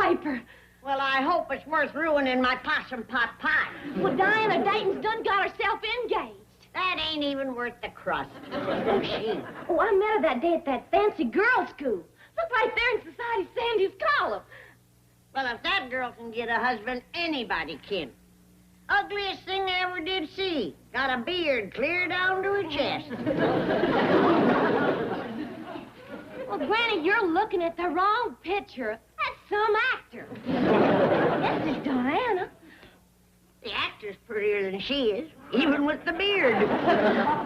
newspaper. Well, I hope it's worth ruining my possum pot pie. Well, Diana Dayton's done got herself engaged. That ain't even worth the crust. Who's she? Oh, I met her that day at that fancy girls' school. Look right there in Society Sandy's column. Well, if that girl can get a husband, anybody can. Ugliest thing I ever did see. Got a beard clear down to her chest. Well, Granny, you're looking at the wrong picture. That's some actor. This is Diana. The actor's prettier than she is, even with the beard.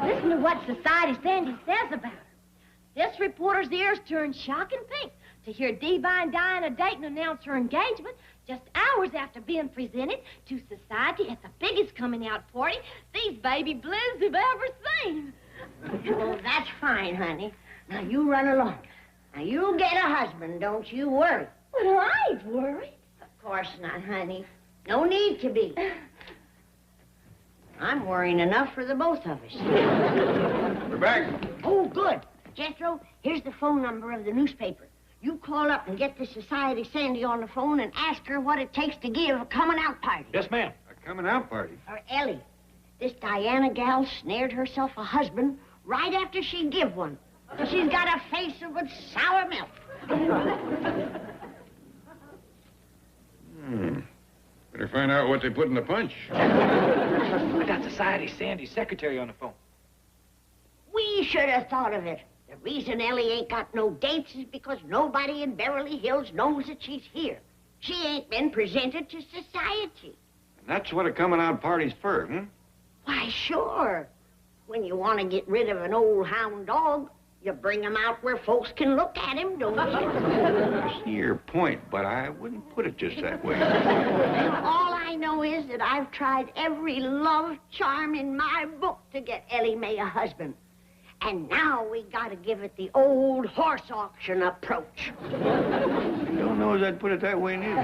Listen to what Society Sandy says about her. This reporter's ears turned shocking pink to hear Divine Diana Dayton announce her engagement just hours after being presented to society at the biggest coming-out party these baby blues have ever seen. Well, that's fine, honey. Now, you run along. Now, you'll get a husband, don't you worry. But I ain't worried. Of course not, honey. No need to be. I'm worrying enough for the both of us. We're back. Oh, good. Jethro, here's the phone number of the newspaper. You call up and get the Society Sandy on the phone and ask her what it takes to give a coming-out party. Yes, ma'am. A coming-out party? Or Ellie. This Diana gal snared herself a husband right after she give one. She's got a face of sour milk. Better find out what they put in the punch. I got Society Sandy's secretary on the phone. We should have thought of it. The reason Ellie ain't got no dates is because nobody in Beverly Hills knows that she's here. She ain't been presented to society. And that's what a coming-out party's for, Why, sure. When you want to get rid of an old hound dog, you bring him out where folks can look at him, don't you? I see your point, but I wouldn't put it just that way. All I know is that I've tried every love charm in my book to get Ellie Mae a husband. And now we gotta give it the old horse auction approach. I don't know as I'd put it that way, neither.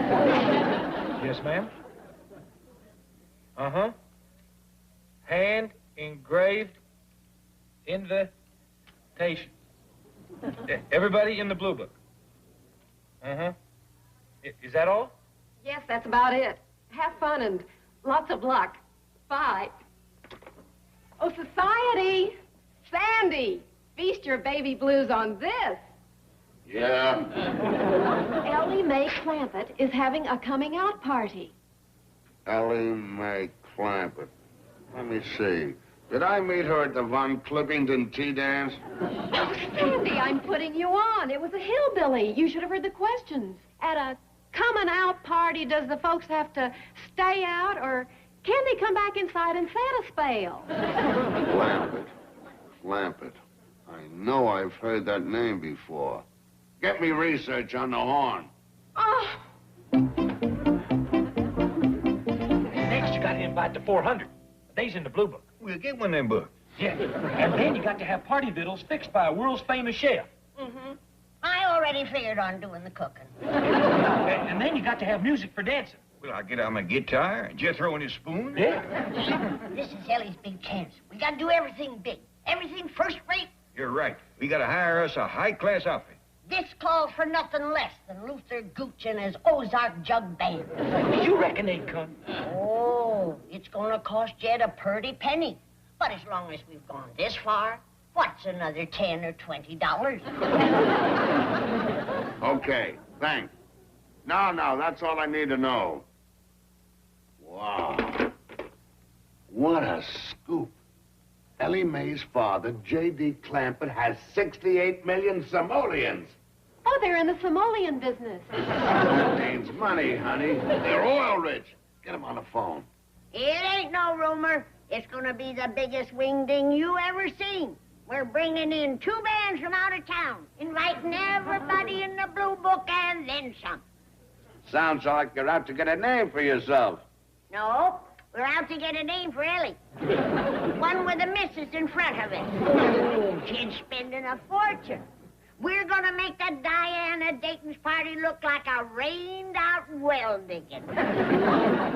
Yes, ma'am. Uh-huh. Hand engraved invitation. Everybody in the blue book. Uh-huh. Is that all? Yes, that's about it. Have fun and lots of luck. Bye. Oh, Society! Sandy! Feast your baby blues on this. Yeah. Ellie Mae Clampett is having a coming-out party. Ellie Mae Clampett. Let me see. Did I meet her at the Von Clippington tea dance? Oh, Sandy, I'm putting you on. It was a hillbilly. You should have heard the questions. At a coming-out party, does the folks have to stay out, or can they come back inside and set a spell? Clampett. Clampett. I know I've heard that name before. Get me research on the horn. Oh. Next, you got to invite the 400. They's in the blue book. We'll get one of them books. Yeah. And then you got to have party victuals fixed by a world's famous chef. Mm-hmm. I already figured on doing the cooking. And then you got to have music for dancing. Well, I'll get out my guitar and Jethro and his spoon. Yeah. This is Ellie's big chance. We gotta do everything big. Everything first rate. You're right. We got to hire us a high-class outfit. This calls for nothing less than Luther Gooch and his Ozark Jug Band. You reckon they'd come? Oh, it's gonna cost Jed a pretty penny. But as long as we've gone this far, what's another $10 or $20? Okay, thanks. No, that's all I need to know. Wow. What a scoop. Ellie Mae's father, J.D. Clampett, has 68 million simoleons. Oh, they're in the simoleon business. That means money, honey. They're oil rich. Get them on the phone. It ain't no rumor. It's gonna be the biggest wing-ding you ever seen. We're bringing in 2 bands from out of town, inviting everybody in the blue book and then some. Sounds like you're out to get a name for yourself. No, we're out to get a name for Ellie. One with a missus in front of it. She's spending a fortune. We're gonna make the Diana Dayton's party look like a rained-out well digging.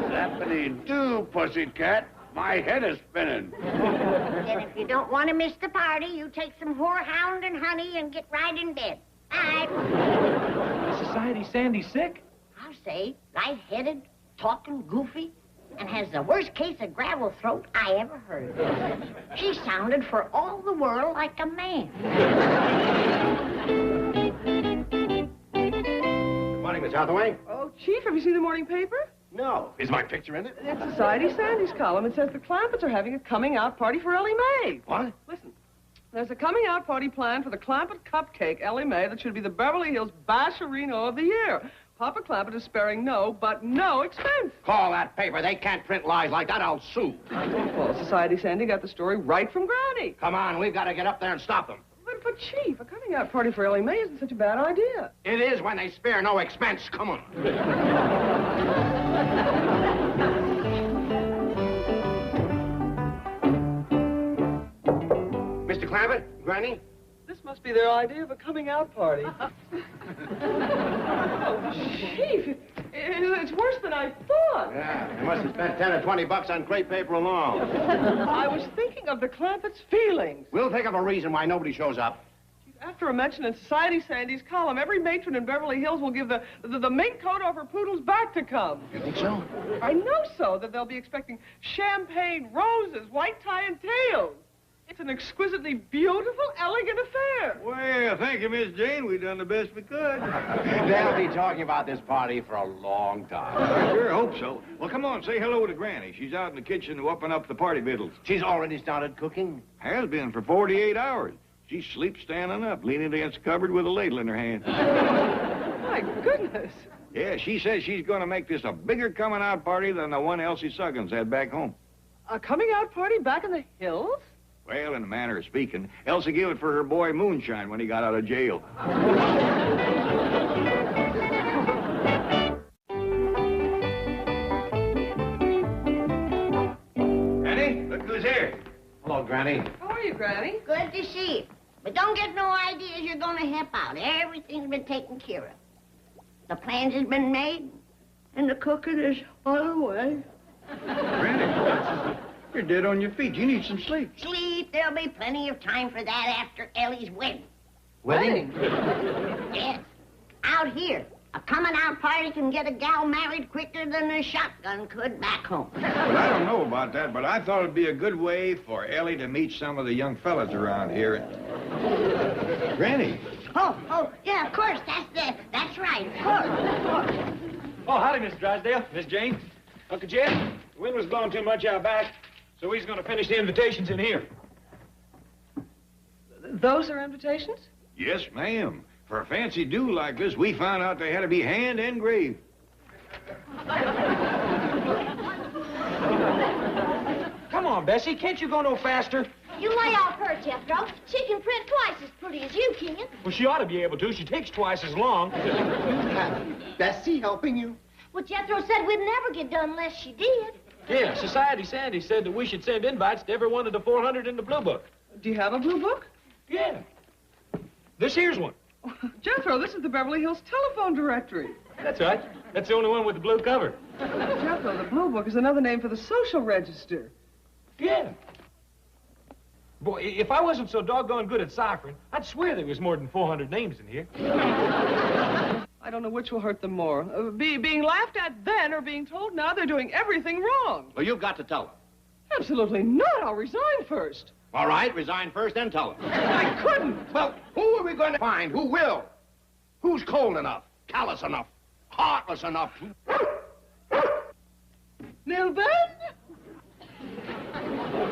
Zappity-doo, pussycat. My head is spinning. Then if you don't want to miss the party, you take some horehound and honey and get right in bed. All right. Is Society Sandy sick? How I'll say, light-headed, talking goofy, and has the worst case of gravel throat I ever heard. She sounded for all the world like a man. Good morning, Miss Hathaway. Oh, Chief, have you seen the morning paper? No. Is my picture in it? It's Society Sandy's column. It says the Clampetts are having a coming-out party for Ellie Mae. What? Listen, there's a coming-out party planned for the Clampett cupcake, Ellie Mae, that should be the Beverly Hills Basherino of the year. Papa Clampett is sparing no expense. Call that paper. They can't print lies like that. I'll sue. Well, Society Sandy got the story right from Granny. Come on, we've got to get up there and stop them. But Chief, a coming-out party for Ellie Mae isn't such a bad idea. It is when they spare no expense. Come on. Mr. Clampett, Granny? This must be their idea of a coming-out party. Oh, Chief, it's worse than I thought. Yeah, they must have spent 10 or 20 bucks on crepe paper alone. I was thinking of the Clampetts' feelings. We'll think of a reason why nobody shows up. After a mention in Society Sandy's column, every matron in Beverly Hills will give the mink coat off her poodle's back to come. You think so? I know so, that they'll be expecting champagne, roses, white tie, and tails. It's an exquisitely beautiful, elegant affair. Well, thank you, Miss Jane. We've done the best we could. They'll be talking about this party for a long time. I sure hope so. Well, come on, say hello to Granny. She's out in the kitchen whooping up the party victuals. She's already started cooking? Has been for 48 hours. She sleeps standing up, leaning against the cupboard with a ladle in her hand. My goodness. Yeah, she says she's going to make this a bigger coming-out party than the one Elsie Suggins had back home. A coming-out party back in the hills? Well, in a manner of speaking, Elsie gave it for her boy Moonshine when he got out of jail. Granny, look who's here. Hello, Granny. How are you, Granny? Good to see you. But don't get no ideas you're going to help out. Everything's been taken care of. The plans has been made, and the cooking is on the way. Granny, you're dead on your feet. You need some sleep. Sleep, there'll be plenty of time for that after Ellie's wedding. Wedding? Yes. Out here, a coming-out party can get a gal married quicker than a shotgun could back home. Well, I don't know about that, but I thought it'd be a good way for Ellie to meet some of the young fellas around here. Granny. Oh, yeah, of course. That's right, of course. Oh, howdy, Mr. Drysdale. Miss Jane. Uncle Jed, the wind was blowing too much out back, so he's going to finish the invitations in here. Those are invitations? Yes, ma'am. For a fancy do like this, we found out they had to be hand engraved. Come on, Bessie. Can't you go no faster? You lay off her, Jethro. She can print twice as pretty as you can. Well, she ought to be able to. She takes twice as long. Bessie helping you? Well, Jethro said we'd never get done unless she did. Yeah, Society Sandy said that we should send invites to every one of the 400 in the Blue Book. Do you have a blue book? Yeah. This here's one. Jethro, this is the Beverly Hills telephone directory. That's right. That's the only one with the blue cover. Jethro, the blue book is another name for the social register. Yeah. Boy, if I wasn't so doggone good at ciphering, I'd swear there was more than 400 names in here. I don't know which will hurt them more. Being laughed at then or being told now they're doing everything wrong. Well, you've got to tell them. Absolutely not. I'll resign first. All right, resign first, then tell them. I couldn't. Well, who are we going to find? Who will? Who's cold enough, callous enough, heartless enough to... Milburn?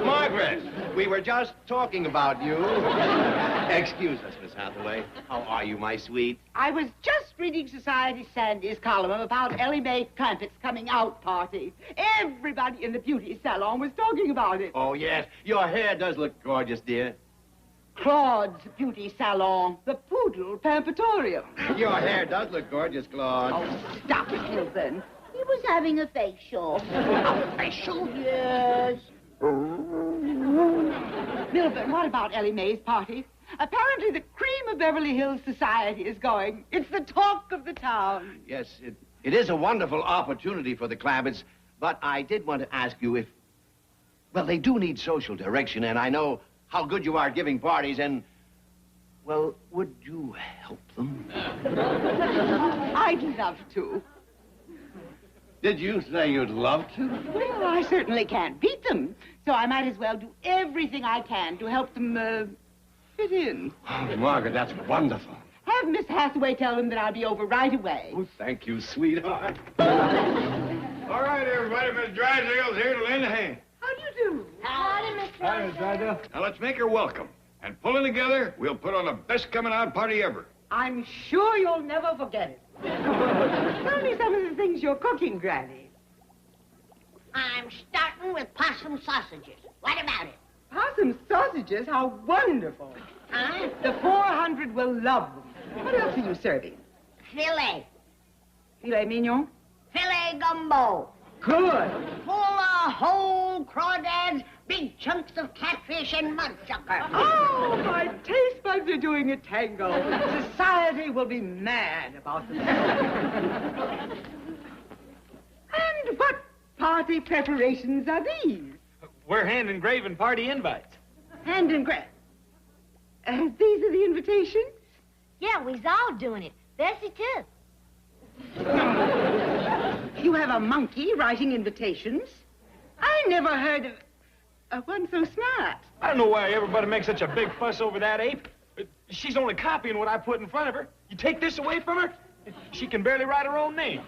Margaret, we were just talking about you. Excuse us, Miss Hathaway. How are you, my sweet? I was just reading Society Sandy's column about Ellie Mae Clampett's coming out party. Everybody in the beauty salon was talking about it. Oh, yes. Your hair does look gorgeous, dear. Claude's beauty salon, the Poodle Pampatorium. Your hair does look gorgeous, Claude. Oh, stop it, Milburn. He was having a facial. A facial? Yes. Milburn, what about Ellie Mae's party? Apparently the cream of Beverly Hills society is going. It's the talk of the town. Yes, it is a wonderful opportunity for the Clampetts, but I did want to ask you if... Well, they do need social direction, and I know how good you are at giving parties, and... Well, would you help them? I'd love to. Did you say you'd love to? Well, I certainly can't beat them, so I might as well do everything I can to help them, fit in. Oh, Margaret, that's wonderful. Have Miss Hathaway tell them that I'll be over right away. Oh, thank you, sweetheart. All right, everybody, Miss Drysdale's here to lend a hand. How do you do? Howdy, Miss Hi, Miss Drysdale. Now, let's make her welcome. And pulling together, we'll put on the best coming-out party ever. I'm sure you'll never forget it. Tell me some of the things you're cooking, Granny. I'm starting with possum sausages. What about it? Possum sausages? How wonderful. Huh? The 400 will love them. What else are you serving? Filet. Filet mignon? Filet gumbo. Good. Full of whole crawdads, big chunks of catfish, and mudsucker. Oh, my taste buds are doing a tango. Society will be mad about this. And what party preparations are these? We're hand-engraving party invites. Hand and grab. These are the invitations? Yeah, we's all doing it. Bessie, too. You have a monkey writing invitations? I never heard of one so smart. I don't know why everybody makes such a big fuss over that ape. She's only copying what I put in front of her. You take this away from her, she can barely write her own name.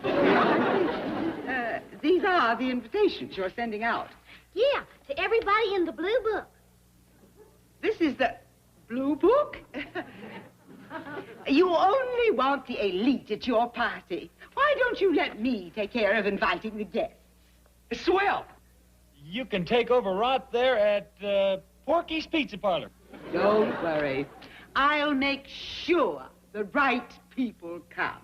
These are the invitations you're sending out. Yeah, to everybody in the blue book. This is the blue book? You only want the elite at your party. Why don't you let me take care of inviting the guests? Swell. You can take over right there at Porky's Pizza Parlor. Don't worry. I'll make sure the right people come.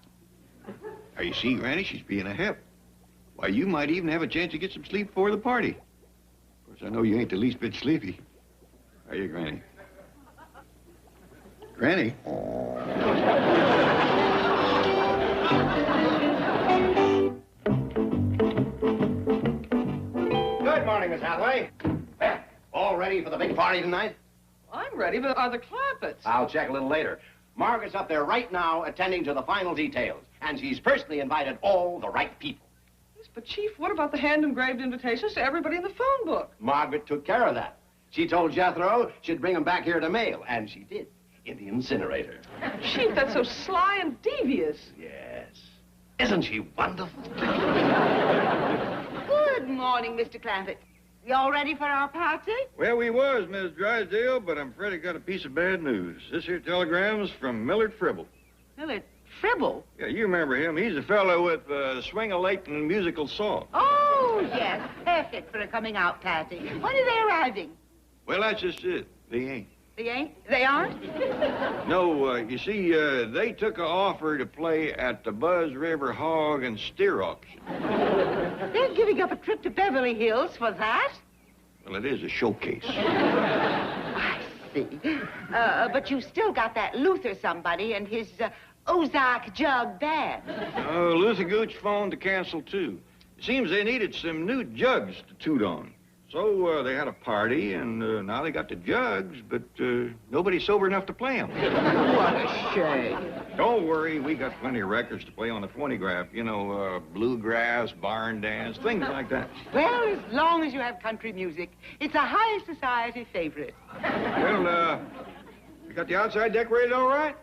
Now, you see, Granny, she's being a help. Why, you might even have a chance to get some sleep before the party. Of course, I know you ain't the least bit sleepy. Are you, Granny? Granny? Good morning, Miss Hathaway. Well, all ready for the big party tonight? I'm ready, but are the Clampetts? I'll check a little later. Margaret's up there right now attending to the final details, and she's personally invited all the right people. Yes, but Chief, what about the hand-engraved invitations to everybody in the phone book? Margaret took care of that. She told Jethro she'd bring them back here to mail, and she did, in the incinerator. Chief, that's so sly and devious. Yes. Isn't she wonderful? Good morning, Mr. Clampett. You all ready for our party? Well, we was, Miss Drysdale, but I'm afraid I got a piece of bad news. This here telegram's from Millard Fribble. Millard Fribble? Yeah, you remember him. He's a fellow with Swing-a-Layton musical song. Oh, yes. Perfect for a coming-out party. When are they arriving? Well, that's just it. They ain't. They ain't? They aren't? No, you see, they took an offer to play at the Buzz River Hog and Steer Auction. They're giving up a trip to Beverly Hills for that? Well, it is a showcase. I see. But you still got that Luther somebody and his Ozark Jug band. Oh, Luther Gooch phoned to cancel, too. It seems they needed some new jugs to toot on. So they had a party, and now they got the jugs, but nobody's sober enough to play them. What a shame. Don't worry, we got plenty of records to play on the phonograph. You know, bluegrass, barn dance, things like that. Well, as long as you have country music, it's a high society favorite. Well, you got the outside decorated all right?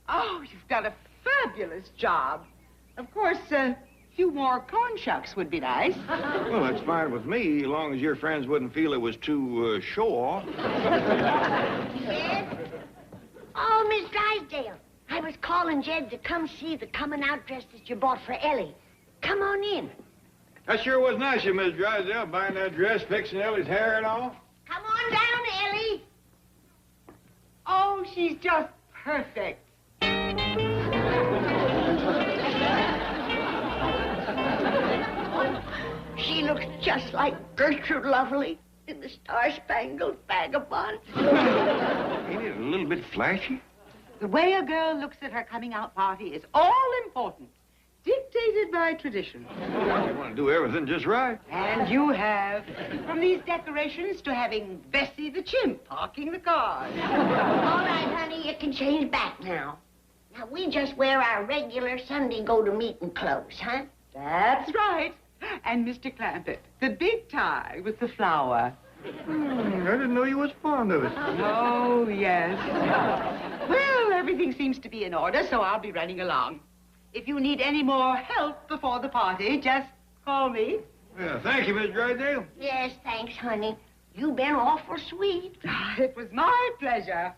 Oh, you've done a fabulous job. Of course, a few more corn shucks would be nice. Well, that's fine with me, as long as your friends wouldn't feel it was too show-off. Jed? Oh, Miss Drysdale. I was calling Jed to come see the coming-out dress that you bought for Ellie. Come on in. That sure was nice of you, Miss Drysdale, buying that dress, fixing Ellie's hair and all. Come on down, Ellie. Oh, she's just perfect. She looks just like Gertrude Lovely in the Star-Spangled Vagabond. Ain't it a little bit flashy? The way a girl looks at her coming-out party is all important, dictated by tradition. You want to do everything just right. And you have. From these decorations to having Bessie the chimp parking the cars. All right, honey, you can change back now. Now, we just wear our regular Sunday go-to-meeting clothes, huh? That's right. And Mr. Clampett, the big tie with the flower. I didn't know you was fond of it. Oh, yes. Well, everything seems to be in order, so I'll be running along. If you need any more help before the party, just call me. Yeah, thank you, Miss Drysdale. Yes, thanks, honey. You've been awful sweet. It was my pleasure.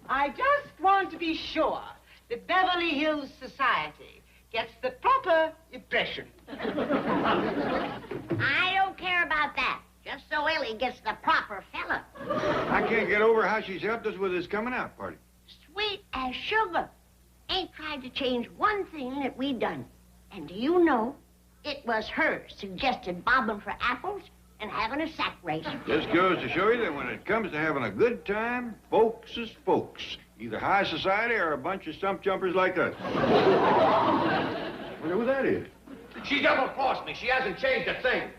I just want to be sure that Beverly Hills society gets the proper impression. I don't care about that. Just so Ellie gets the proper fella. I can't get over how she's helped us with this coming out party. Sweet as sugar. Ain't tried to change one thing that we done. And do you know, it was her suggested bobbing for apples and having a sack race. Just goes to show you that when it comes to having a good time, folks is folks. Either high society or a bunch of stump jumpers like us. Wonder who that is. She double-crossed me. She hasn't changed a thing.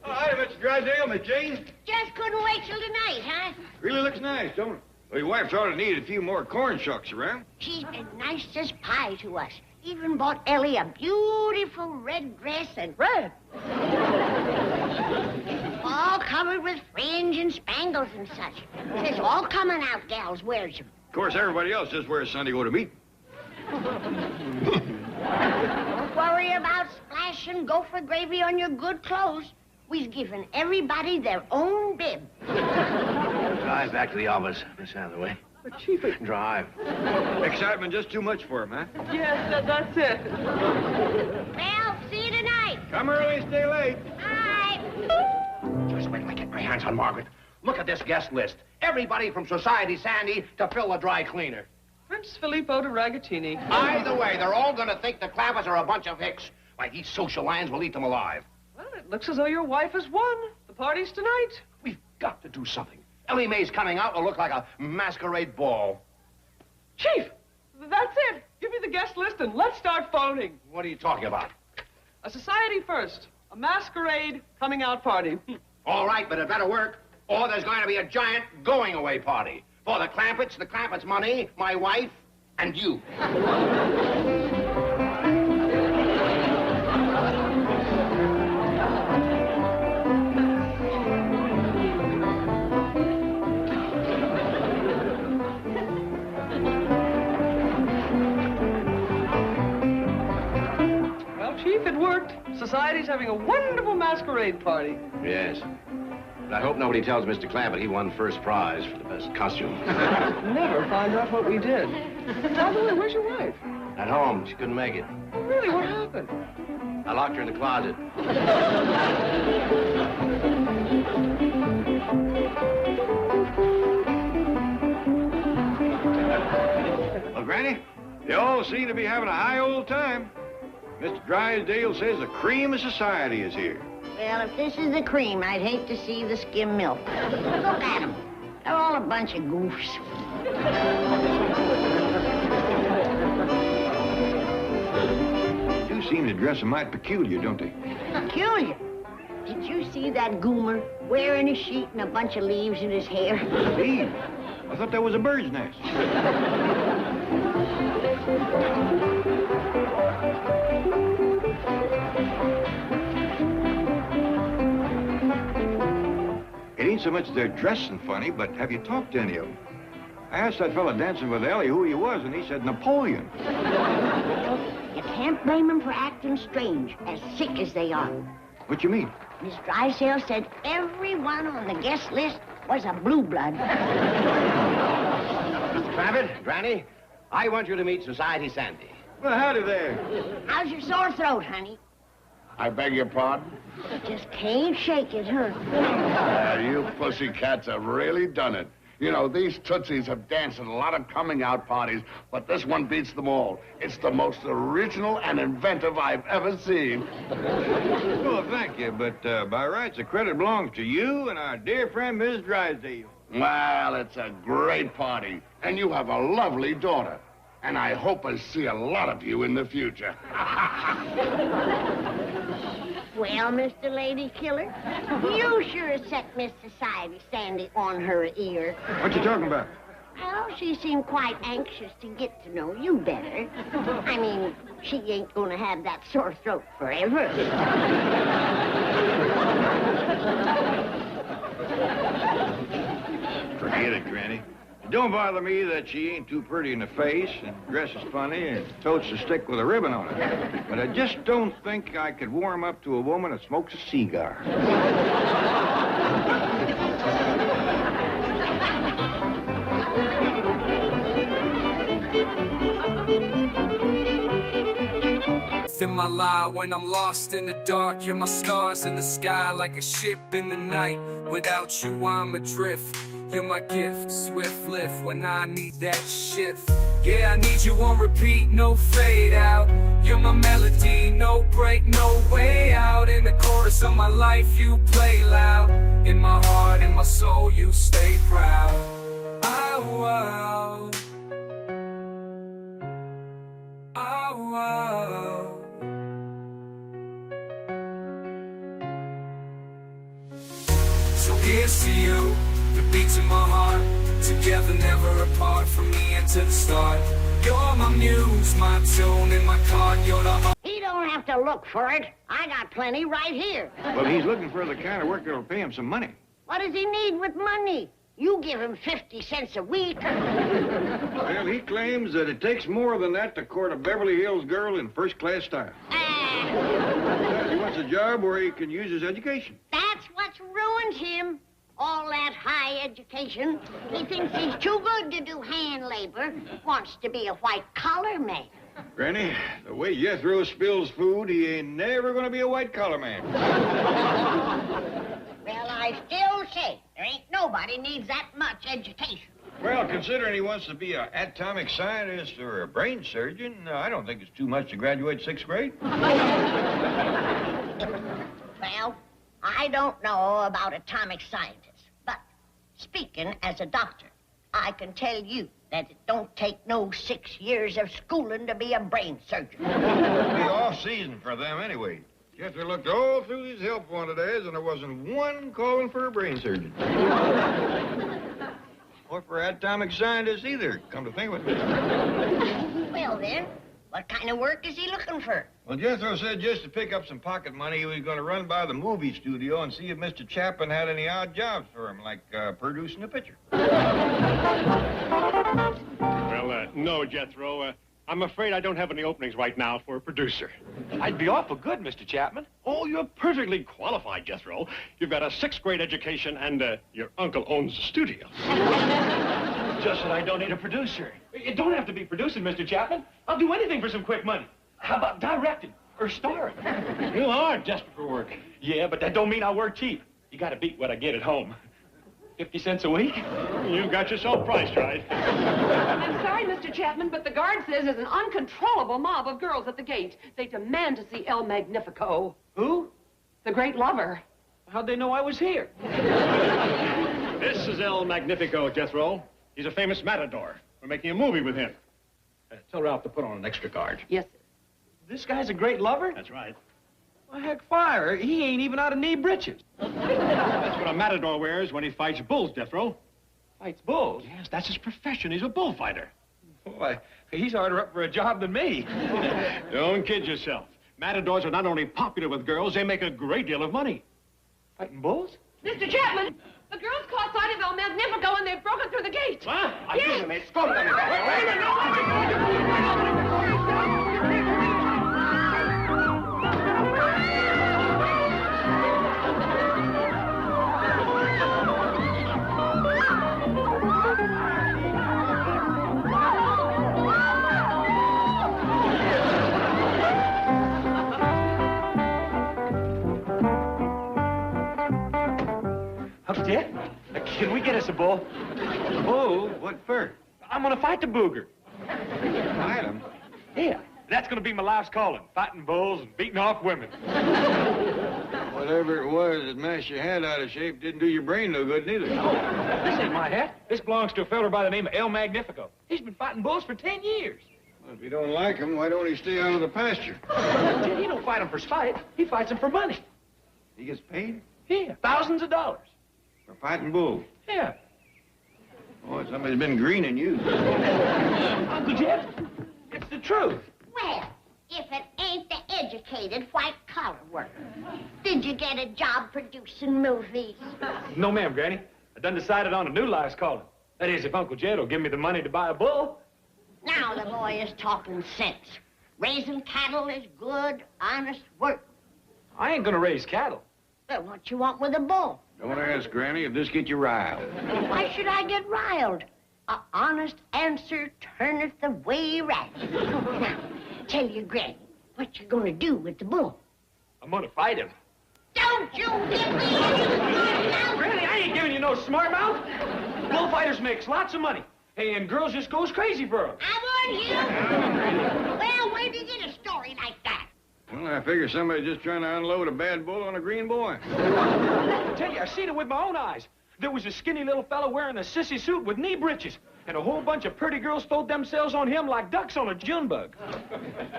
Oh, hi, Mr. Drysdale, Miss Jane. Just couldn't wait till tonight, huh? Really looks nice, don't it? Well, your wife sort of needed a few more corn shucks around. She's been nice as pie to us. Even bought Ellie a beautiful red dress and Red. all covered with fringe and spangles and such. Says all coming out gals wears them. Of course, everybody else just wears Sunday go to meet. Don't worry about splashing gopher gravy on your good clothes. We've given everybody their own bib. Drive back to the office, Miss Hathaway. But, Chief, Drive. Excitement just too much for him, huh? yes, that's it. Well, see you tonight. Come early, stay late. Bye. Just wait till I get my hands on Margaret. Look at this guest list. Everybody from Society Sandy to Phil the dry cleaner. Prince Filippo de Ragatini. Either way, they're all going to think the Clampetts are a bunch of hicks. Why, these social lions will eat them alive. Well, it looks as though your wife has won. The party's tonight. We've got to do something. Ellie Mae's coming out will look like a masquerade ball. Chief, that's it. Give me the guest list and let's start phoning. What are you talking about? A society first. A masquerade coming out party. All right, but it better work, or there's going to be a giant going-away party. For the Clampetts' money, my wife, and you. Well, Chief, it worked. Society's having a wonderful masquerade party. Yes. But I hope nobody tells Mr. Clampett he won first prize for the best costume. Never find out what we did. By the way, where's your wife? At home, she couldn't make it. Really, what happened? I locked her in the closet. Well, Granny, they all seem to be having a high old time. Mr. Drysdale says the cream of society is here. Well, if this is the cream, I'd hate to see the skim milk. Look at them. They're all a bunch of goofs. You seem to dress a mite peculiar, don't they? Peculiar. Did you see that goomer wearing a sheet and a bunch of leaves in his hair? Steve, I thought that was a bird's nest. It ain't so much they're dressing funny, but have you talked to any of them? I asked that fella dancing with Ellie who he was, and he said Napoleon. You can't blame them for acting strange, as sick as they are. What you mean? Miss Drysdale said everyone on the guest list was a blue blood. Mr. Clampett, Granny, I want you to meet Society Sandy. Well, howdy there. How's your sore throat, honey? I beg your pardon? Just can't shake it, huh? You pussycats have really done it. You know, these Tootsies have danced at a lot of coming-out parties, but this one beats them all. It's the most original and inventive I've ever seen. Well, thank you, but by rights, the credit belongs to you and our dear friend, Miss Drysdale. Well, it's a great party, and you have a lovely daughter. And I hope I see a lot of you in the future. Well, Mr. Lady Killer, you sure set Miss Society Sandy on her ear. What you talking about? Well, she seemed quite anxious to get to know you better. I mean, she ain't gonna have that sore throat forever. Forget it, Granny. It don't bother me that she ain't too pretty in the face and dresses funny and totes a stick with a ribbon on it. But I just don't think I could warm up to a woman that smokes a cigar. In my life when I'm lost in the dark, you're my stars in the sky, like a ship in the night. Without you I'm adrift, you're my gift, swift lift when I need that shift. Yeah, I need you on repeat, no fade out. You're my melody, no break, no way out. In the chorus of my life you play loud. In my heart, in my soul you stay proud. Oh, wow. Oh, wow. So here's to you, the beats in my heart, together never apart, from the end to the start. You're my muse, my tune and my card, you're the heart. He don't have to look for it. I got plenty right here. Well, he's looking for the kind of work that'll pay him some money. What does he need with money? You give him 50 cents a week. Well, he claims that it takes more than that to court a Beverly Hills girl in first-class style. He wants a job where he can use his education. That's what's ruined him. All that high education. He thinks he's too good to do hand labor. Wants to be a white-collar man. Granny, the way Jethro spills food, he ain't never gonna be a white-collar man. Well, I still say there ain't nobody needs that much education. Well, considering he wants to be an atomic scientist or a brain surgeon, I don't think it's too much to graduate 6th grade. Well, I don't know about atomic scientists, but speaking as a doctor, I can tell you that it don't take no 6 years of schooling to be a brain surgeon. It'll be off-season for them anyway. Jethro looked all through his help wanted ads, and there wasn't one calling for a brain surgeon. Or for atomic scientists either, come to think of it. Well, then, what kind of work is he looking for? Well, Jethro said just to pick up some pocket money, he was going to run by the movie studio and see if Mr. Chapman had any odd jobs for him, like producing a picture. Well, no, Jethro. I'm afraid I don't have any openings right now for a producer. I'd be awful good, Mr. Chapman. Oh, you're perfectly qualified, Jethro. You've got a 6th grade education, and your uncle owns a studio. Just that I don't need a producer. It don't have to be producing, Mr. Chapman. I'll do anything for some quick money. How about directing or starring? You are desperate for work. Yeah, but that don't mean I work cheap. You gotta beat what I get at home. 50 cents a week? You got yourself priced right. I'm sorry, Mr. Chapman, but the guard says there's an uncontrollable mob of girls at the gate. They demand to see El Magnifico. Who? The great lover. How'd they know I was here? This is El Magnifico, Jethro. He's a famous matador. We're making a movie with him. Tell Ralph to put on an extra guard. Yes, sir. This guy's a great lover? That's right. Well, heck, fire. He ain't even out of knee breeches. That's what a matador wears when he fights bulls, Jethro. Fights bulls? Yes, that's his profession. He's a bullfighter. Boy, he's harder up for a job than me. Don't kid yourself. Matadors are not only popular with girls, they make a great deal of money. Fighting bulls? Mr. Chapman, the girls caught sight of El Magnifico and they've broken through the gate. What? Yes. Up there? Can we get us a bull? Oh, what for? I'm gonna fight the booger. Fight him? Yeah, that's gonna be my life's calling. Fighting bulls and beating off women. Whatever it was that mashed your head out of shape didn't do your brain no good neither. This ain't my hat. This belongs to a feller by the name of El Magnifico. He's been fighting bulls for 10 years. Well, if you don't like him, why don't he stay out of the pasture? He don't fight them for spite. He fights them for money. He gets paid? Yeah, thousands of dollars. For fighting bulls? Yeah. Oh, somebody's been greening you. Uncle Jeff, it's the truth. Well, if it ain't the educated white-collar worker. Did you get a job producing movies? No, ma'am, Granny. I done decided on a new last calling. That is, if Uncle Jed will give me the money to buy a bull. Now the boy is talking sense. Raising cattle is good, honest work. I ain't gonna raise cattle. Well, what you want with a bull? Don't ask, Granny, if this get you riled. Why should I get riled? A honest answer turneth away wrath. Now, tell your granny what you're gonna do with the bull. I'm gonna fight him. Don't you give me any mouth! Granny, I ain't giving you no smart mouth. Bullfighters makes lots of money. Hey, and girls just goes crazy for them. I warn you! Well, where'd you get a story like that? Well, I figure somebody's just trying to unload a bad bull on a green boy. I tell you, I seen it with my own eyes. There was a skinny little fella wearing a sissy suit with knee breeches, and a whole bunch of pretty girls throwed themselves on him like ducks on a June bug.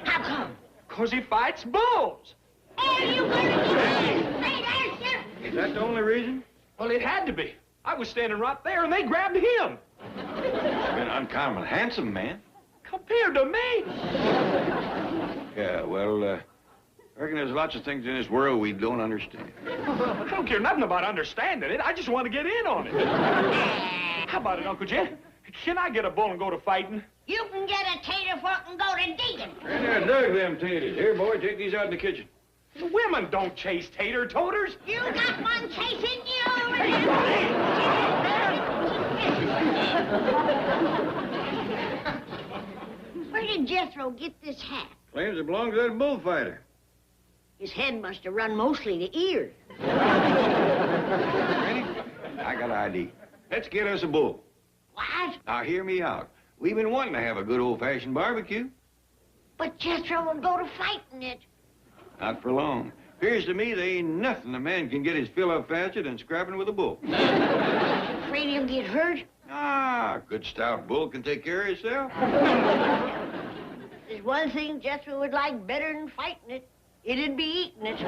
How come? 'Cause he fights bulls. Are you gonna give me a straight answer? Is that the only reason? Well, it had to be. I was standing right there, and they grabbed him. An uncommon handsome man. Compared to me. Yeah, well, I reckon there's lots of things in this world we don't understand. I don't care nothing about understanding it. I just want to get in on it. How about it, Uncle Jed? Can I get a bull and go to fighting? You can get a tater fork and go to digging. Granny, I dug them taters. Here, boy, take these out in the kitchen. The women don't chase tater-toters. You got one chasing you. Where did Jethro get this hat? Claims it belongs to that bullfighter. His head must have run mostly to ears. Granny, I got an idea. Let's get us a bull. What? Now, hear me out. We've been wanting to have a good old-fashioned barbecue. But Jethro will go to fighting it. Not for long. Appears to me there ain't nothing a man can get his fill up faster than scrapping with a bull. Afraid he'll get hurt? Ah, a good stout bull can take care of himself. There's one thing Jethro would like better than fighting it. It'd be eating it.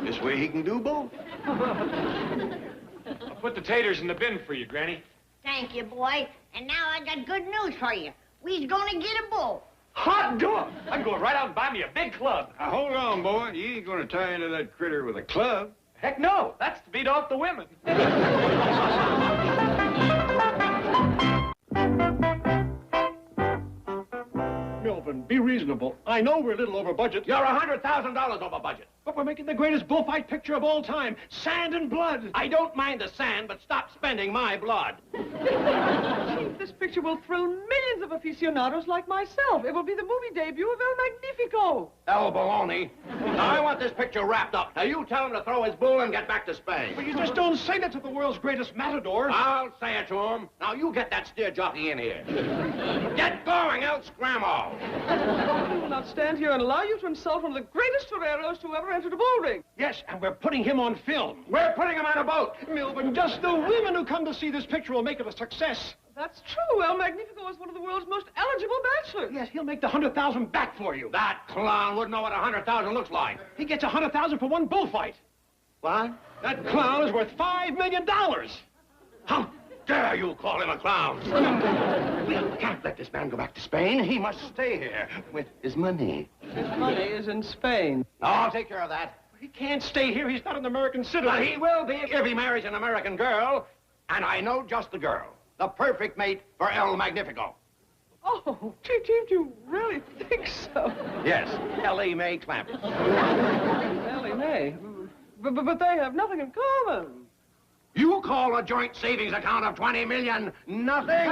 This way he can do both. I'll put the taters in the bin for you, Granny. Thank you, boy. And now I got good news for you. We's gonna get a bull. Hot dog! I'm going right out and buy me a big club. Now, hold on, boy. You ain't gonna tie into that critter with a club. Heck no. That's to beat off the women. Melvin, be reasonable. I know we're a little over budget. You're $100,000 over budget. But we're making the greatest bullfight picture of all time. Sand and blood. I don't mind the sand, but stop spending my blood. Chief, this picture will thrill millions of aficionados like myself. It will be the movie debut of El Magnifico. El baloney. Now, I want this picture wrapped up. Now, you tell him to throw his bull and get back to Spain. But you just don't say that to the world's greatest matador. I'll say it to him. Now, you get that steer jockey in here. Get going, El Scrammo. We will not stand here and allow you to insult one of the greatest toreros to ever enter the bull ring. Yes, and we're putting him on film. We're putting him on a boat. Melvin, just the women who come to see this picture will make it a success. That's true. El Magnifico is one of the world's most eligible bachelors. Yes, he'll make the 100,000 back for you. That clown wouldn't know what 100,000 looks like. He gets 100,000 for one bullfight. What? That clown is worth $5 million. How dare you call him a clown? We can't let this man go back to Spain. He must stay here with his money. His money is in Spain. No, I'll take care of that. He can't stay here. He's not an American citizen. But he will be if he marries an American girl. And I know just the girl. The perfect mate for El Magnifico. Oh, Chief, you really think so? Yes, Ellie Mae Clampetts. Ellie Mae. But they have nothing in common. You call a joint savings account of $20 million nothing?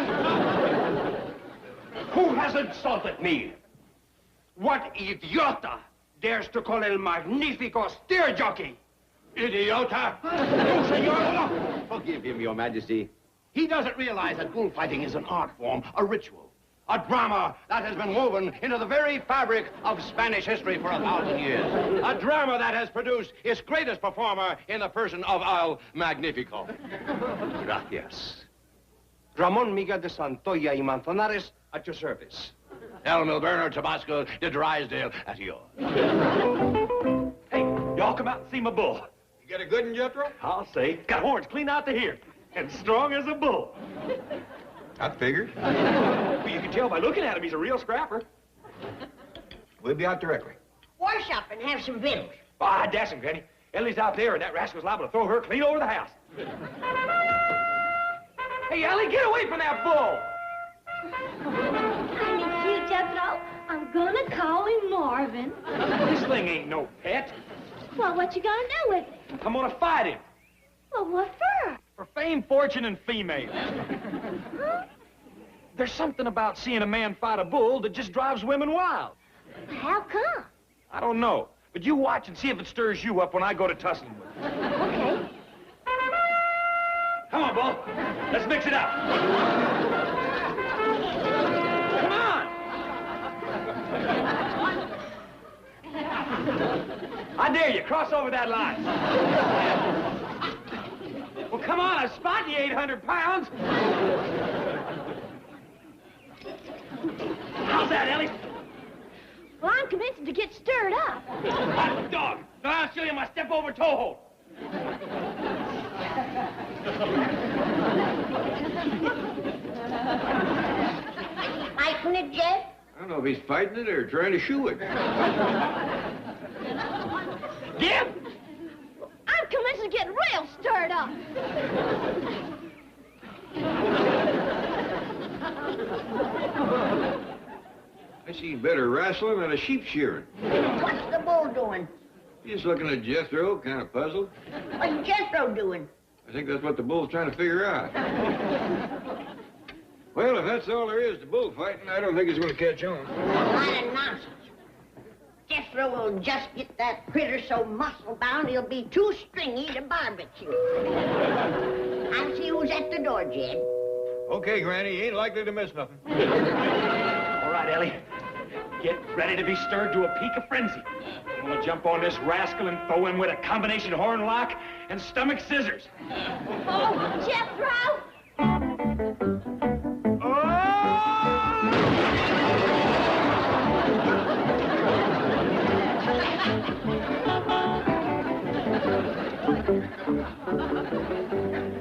Who has insulted me? What idiota dares to call El Magnifico steer jockey? Idiota! Forgive him, Your Majesty. He doesn't realize that bullfighting is an art form, a ritual, a drama that has been woven into the very fabric of Spanish history for 1,000 years. A drama that has produced its greatest performer in the person of El Magnifico. Gracias. Ramon Miguel de Santoya y Manzanares at your service. El Milberno Tabasco de Drysdale at yours. Hey, y'all come out and see my bull. You got a good one, Jethro? I'll say. Got horns clean out to here. and strong as a bull. I figured. Well, you can tell by looking at him he's a real scrapper. We'll be out directly. Wash up and have some victuals. Ah, dash him, Granny. Ellie's out there, and that rascal's liable to throw her clean over the house. Hey, Ellie, get away from that bull! I miss you, Jethro. I'm gonna call him Marvin. This thing ain't no pet. Well, what you gonna do with it? I'm gonna fight him. Well, what for? For fame, fortune, and females. Huh? There's something about seeing a man fight a bull that just drives women wild. How come? I don't know. But you watch and see if it stirs you up when I go to tussling with him. Okay. Come on, bull. Let's mix it up. Come on. I dare you. Cross over that line. Well, come on. I spot you, 800 pounds. How's that, Ellie? Well, I'm commencing to get stirred up. Hot dog. Now I'll show you my step-over toe hold. Fighting it, Jeff? I don't know if he's fighting it or trying to shoe it. Give? I'm commencing to get real stirred up. I see better wrestling than a sheep shearing. What's the bull doing? He's looking at Jethro, kind of puzzled. What's Jethro doing? I think that's what the bull's trying to figure out. Well, if that's all there is to bullfighting, I don't think it's going to catch on. A lot of nonsense. Jethro will just get that critter so muscle-bound he'll be too stringy to barbecue. I'll see who's at the door, Jed. Okay, Granny, you ain't likely to miss nothing. All right, Ellie. Get ready to be stirred to a peak of frenzy. I'm gonna jump on this rascal and throw him with a combination horn lock and stomach scissors. Oh, Jethro!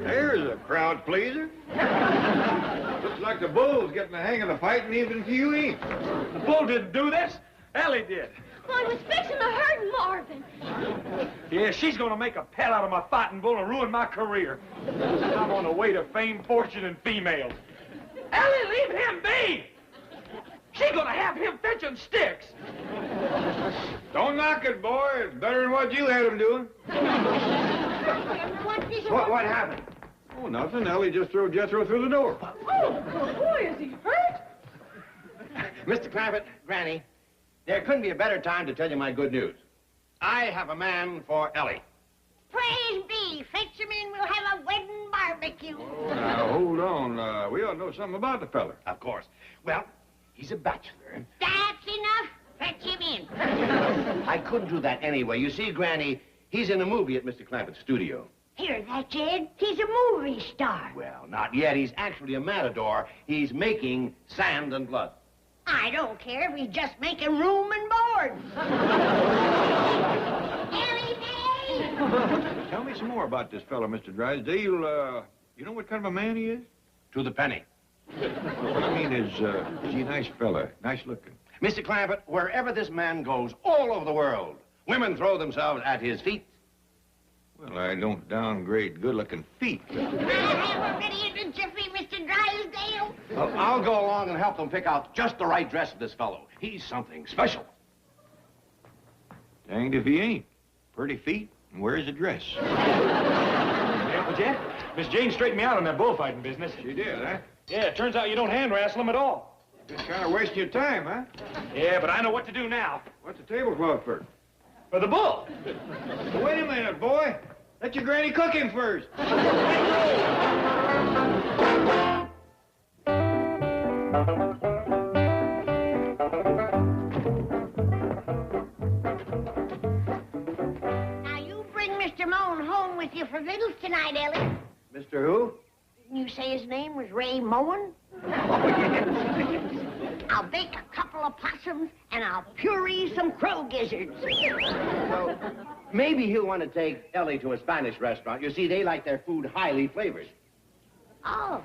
There's a crowd pleaser. Looks like the bull's getting the hang of the fighting even if you ain't. The bull didn't do this. Ellie did. Well, I was fixing to hurt Marvin. Yeah, she's gonna make a pet out of my fighting bull and ruin my career. I'm on the way to fame, fortune, and females. Ellie, leave him be! She's gonna have him fetching sticks. Don't knock it, boy. It's better than what you had him doing. What happened? Oh, nothing. Ellie just threw Jethro through the door. Oh, boy, is he hurt? Mr. Clampett, Granny, there couldn't be a better time to tell you my good news. I have a man for Ellie. Praise be. Fetch him in. We'll have a wedding barbecue. Oh, now, hold on. We ought to know something about the fella. Of course. Well, he's a bachelor. That's enough. Fetch him in. I couldn't do that anyway. You see, Granny, he's in a movie at Mr. Clampett's studio. Hear that, Jed? He's a movie star. Well, not yet. He's actually a matador. He's making Sand and Blood. I don't care if he's just making room and board. Ellie Mae! Tell me some more about this fella, Mr. Drysdale. You know what kind of a man he is? To the penny. What I mean is he a nice fella? Nice looking? Mr. Clampett, wherever this man goes, all over the world, women throw themselves at his feet. Well, I don't downgrade good-looking feet. I'll have her ready in a jiffy, Mr. Drysdale. Well, I'll go along and help them pick out just the right dress for this fellow. He's something special. Danged if he ain't. Pretty feet, and wears a dress. Yeah, well, Jet, Miss Jane straightened me out on that bullfighting business. She did, huh? Yeah, it turns out you don't hand wrestle him at all. Just kind of wasting your time, huh? Yeah, but I know what to do now. What's the tablecloth for? For the bull. Wait a minute, boy. Let your granny cook him first. Now, you bring Mr. Moan home with you for victuals tonight, Ellie. Mr. Who? Didn't you say his name was Ray Moen? I'll bake a couple of possums, and I'll puree some crow gizzards. Maybe he'll want to take Ellie to a Spanish restaurant. You see, they like their food highly flavored. Oh.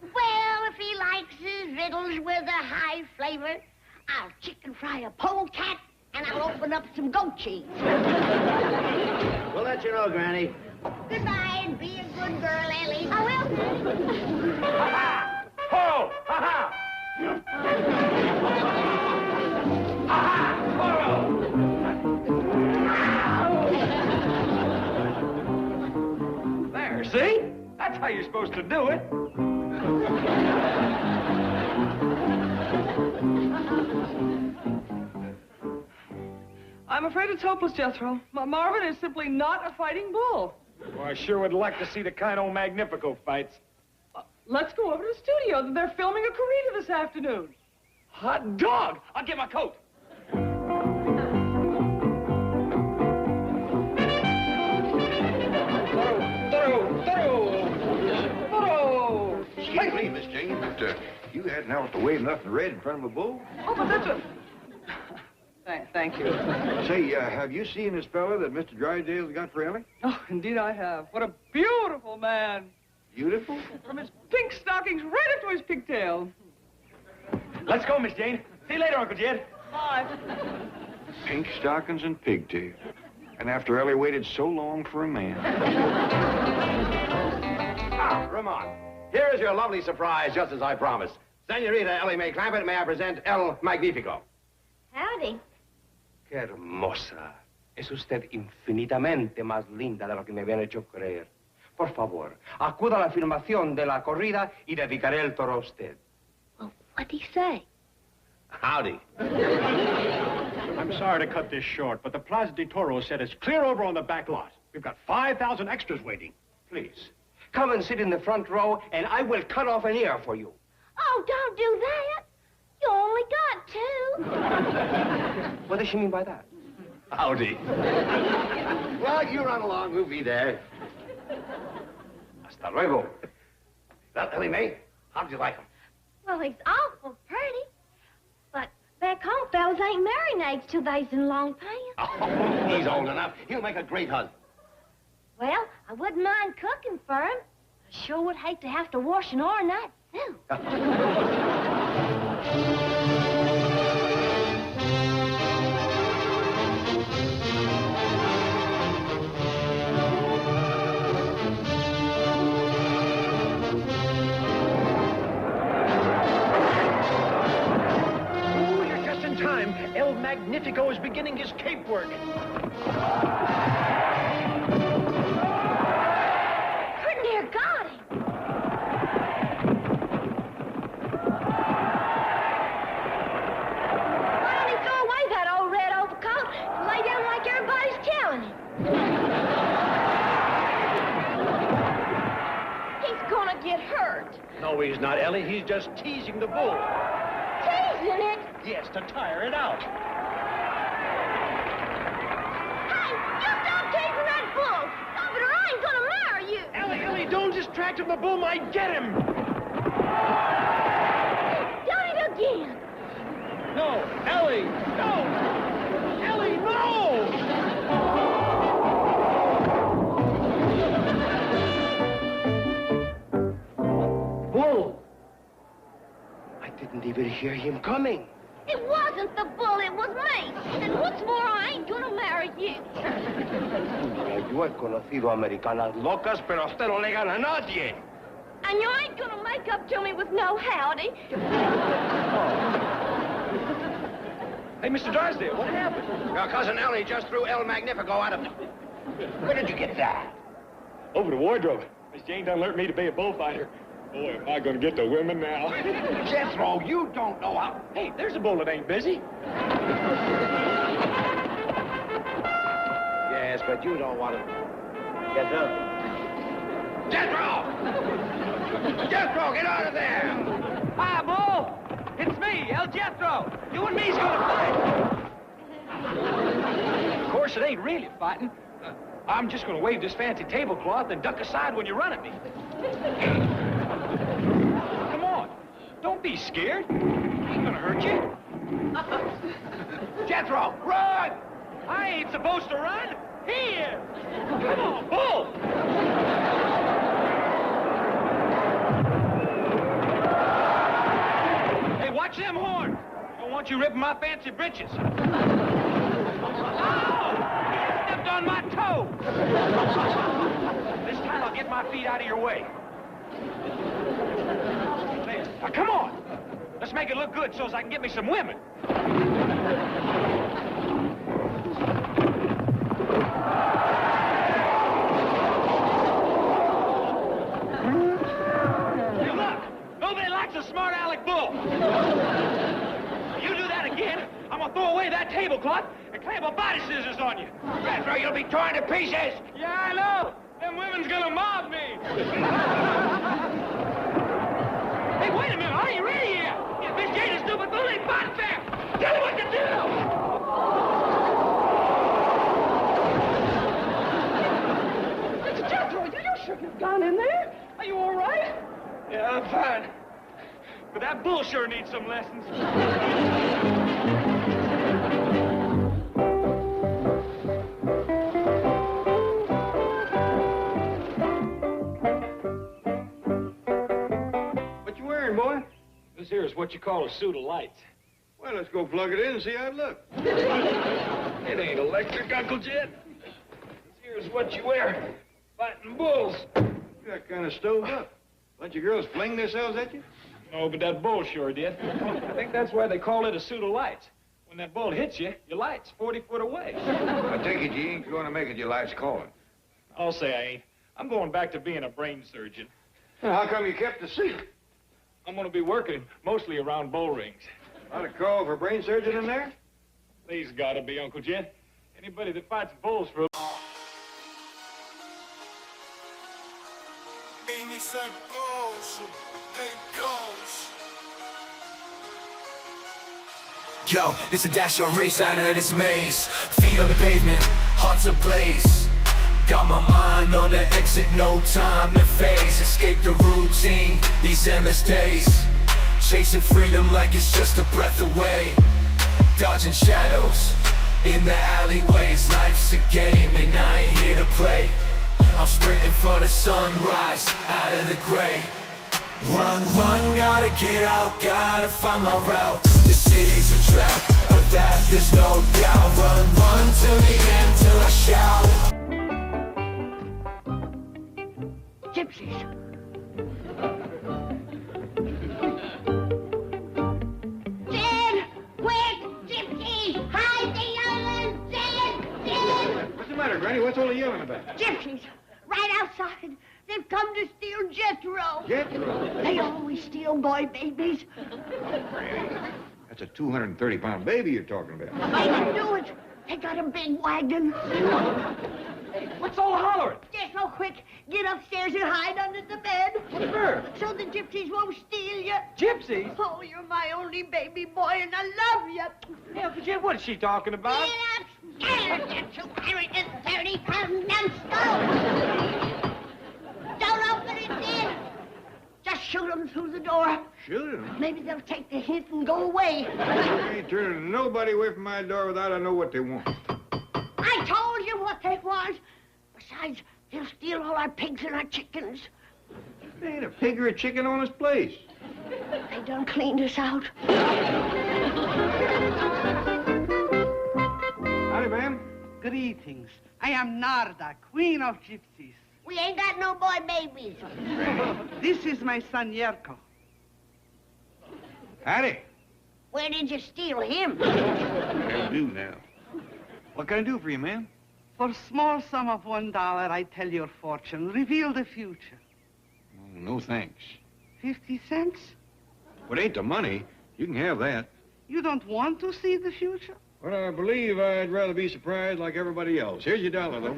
Well, if he likes his victuals with a high flavor, I'll chicken fry a polecat and I'll open up some goat cheese. We'll let you know, Granny. Goodbye, and be a good girl, Ellie. I will. Ha-ha! Ho! Ha-ha! Ha-ha! Ho! There, see? That's how you're supposed to do it. I'm afraid it's hopeless, Jethro. Marvin is simply not a fighting bull. Well, I sure would like to see the kind old Magnifico fights. Let's go over to the studio. They're filming a corrida this afternoon. Hot dog! I'll get my coat. Excuse me, Miss Jane, but you hadn't out to wave nothing red in front of a bull? Oh, but that's a... Thank you. Say, have you seen this fella that Mr. Drysdale's got for Ellie? Oh, indeed I have. What a beautiful man. Beautiful? From his pink stockings right up to his pigtail. Let's go, Miss Jane. See you later, Uncle Jed. Bye. Pink stockings and pigtails. And after Ellie waited so long for a man. Ah, Ramon. Here is your lovely surprise, just as I promised. Senorita Ellie Mae Clampett, may I present El Magnifico. Howdy. Qué hermosa. Es usted infinitamente más linda de lo que me habían hecho creer. Por favor, acuda a la filmación de la corrida y dedicaré el toro a usted. Well, what'd he say? Howdy. I'm sorry to cut this short, but the Plaza de Toros said it's clear over on the back lot. We've got 5,000 extras waiting. Please, come and sit in the front row, and I will cut off an ear for you. Oh, don't do that. You only got two. What does she mean by that? Howdy. Well, you run along. We'll be there. Hasta luego. Well, Ellie Mae, how did you like him? Well, he's awful pretty. But back home, fellas ain't marrying age till they's in long pants. Oh, he's old enough. He'll make a great husband. Well, I wouldn't mind cooking for him. I sure would hate to have to wash an iron that suit. Time, El Magnifico is beginning his cape work. Pretty near got him. Why don't he throw away that old red overcoat and lay down like everybody's telling him? He's gonna get hurt. No, he's not, Ellie. He's just teasing the bull. Teasing it? Yes, to tire it out. Hey, you stop teasing that bull! Stop it or I ain't gonna marry you! Ellie, don't distract him. The bull might get him. Done it again! No, Ellie, no! Ellie, no! Bull! I didn't even hear him coming. It wasn't the bull, it was me. And what's more, I ain't gonna marry you. Mira, yo he conocido americanas locas, pero a usted no le gana a nadie. And you ain't gonna make up to me with no howdy. Hey, Mr. Drysdale, what happened? Your cousin Ellie just threw El Magnifico out of... Where did you get that? Over the wardrobe. Miss Jane done learned me to be a bullfighter. Boy, am I gonna get the women now. Jethro, you don't know how... Hey, there's a bull that ain't busy. Yes, but you don't want to get drunk. Jethro! Jethro, get out of there! Hi, Bull! It's me, El Jethro. You and me's gonna fight. Of course, it ain't really fighting. I'm just gonna wave this fancy tablecloth and duck aside when you run at me. Come on. Don't be scared. Ain't gonna hurt you. Jethro, run! I ain't supposed to run. Here! Come on, Bull! watch them horns. I don't want you ripping my fancy britches. Oh! You stepped on my toe. This time I'll get my feet out of your way. There. Now, come on. Let's make it look good so as I can get me some women. Hey, look. Nobody likes a smart aleck bull. You do that again, I'm gonna throw away that tablecloth and clamp a body scissors on you. That's right, you'll be torn to pieces. Yeah, I know. Them women's gonna mob me. Hey, wait a minute. Are you ready yet? Yeah, Miss Jane is stupid bully bottom fair. Tell me what to do. Mr. Jethro, you shouldn't have gone in there. Are you all right? Yeah, I'm fine. But that bull sure needs some lessons. What you wearing, boy? This here is what you call a suit of lights. Well, let's go plug it in and see how it looks. It ain't electric, Uncle Jed. This here is what you wear fighting bulls. You got kind of stove up. Bunch of girls fling themselves at you? No, but that bull sure did. I think that's why they call it a suit of lights. When that bull hits you, your light's 40 foot away. I take it you ain't going to make it your life's calling. I'll say I ain't. I'm going back to being a brain surgeon. Well, how come you kept the suit? I'm going to be working mostly around bull rings. Ought to call for a brain surgeon in there? There's got to be, Uncle Jed. Anybody that fights bulls for... Yo, it's a dash or race out of this maze. Feet on the pavement, hearts ablaze. Got my mind on the exit, no time to phase. Escape the routine, these endless days. Chasing freedom like it's just a breath away. Dodging shadows in the alleyways. Life's a game and I ain't here to play. I'm sprinting for the sunrise, out of the gray. Run, run, gotta get out, gotta find my route. The city's a trap, but that there's no doubt. Run, run till the end, till I shout. Gypsies. Sid! Quick! Gypsies! Hide the island! Sid! Sid! What's the matter, Granny? What's all the yelling about? Gypsies! Right outside. They've come to steal Jethro. Jethro? They always steal boy babies. Granny, that's a 230-pound baby you're talking about. I can do it. They got a big wagon. What's all the hollering? Jethro, quick. Get upstairs and hide under the bed. What's the matter? So the gypsies won't steal you. Gypsies? Oh, you're my only baby boy, and I love you. Hey, Uncle Jed, what is she talking about? Get upstairs, you 230-pound numbskull. Don't open it, Sid. Just shoot them through the door. Shoot him? Maybe they'll take the hint and go away. I ain't turning nobody away from my door without I know what they want. I told you what they want. Besides, they'll steal all our pigs and our chickens. There ain't a pig or a chicken on this place. They done cleaned us out. Howdy, ma'am. Greetings. I am Narda, queen of gypsies. We ain't got no boy babies. This is my son, Yerko. Howdy. Where did you steal him? That'll do now. What can I do for you, ma'am? For small sum of $1, I tell your fortune. Reveal the future. Oh, no thanks. 50 cents? What ain't the money? You can have that. You don't want to see the future? Well, I believe I'd rather be surprised like everybody else. Here's your dollar, though.